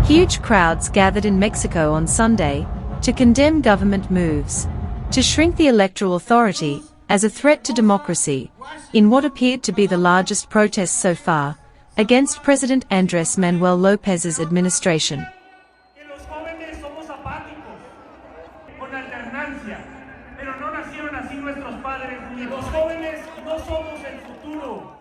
Huge crowds gathered in Mexico on Sunday to condemn government moves to shrink the electoral authority as a threat to democracy, in what appeared to be the largest protest so far against President Andrés Manuel Lopez's administration.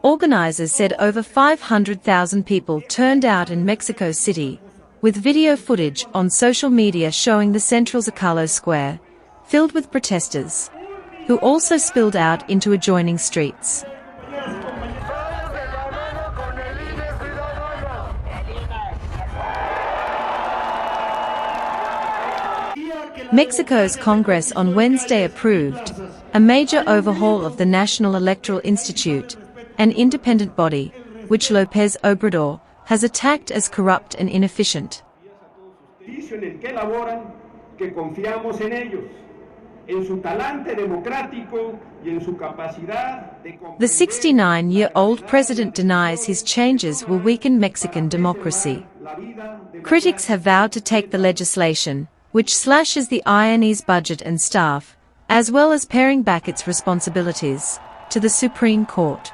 Organizers said over 500,000 people turned out in Mexico City, with video footage on social media showing the central Zocalo Square filled with protesters, who also spilled out into adjoining streets. Mexico's Congress on Wednesday approved a major overhaul of the National Electoral Institute, an independent body, which Lopez Obrador has attacked as corrupt and inefficient. The 69-year-old president denies his changes will weaken Mexican democracy. Critics have vowed to take the legislation, which slashes the INE's budget and staff, as well as paring back its responsibilities, to the Supreme Court.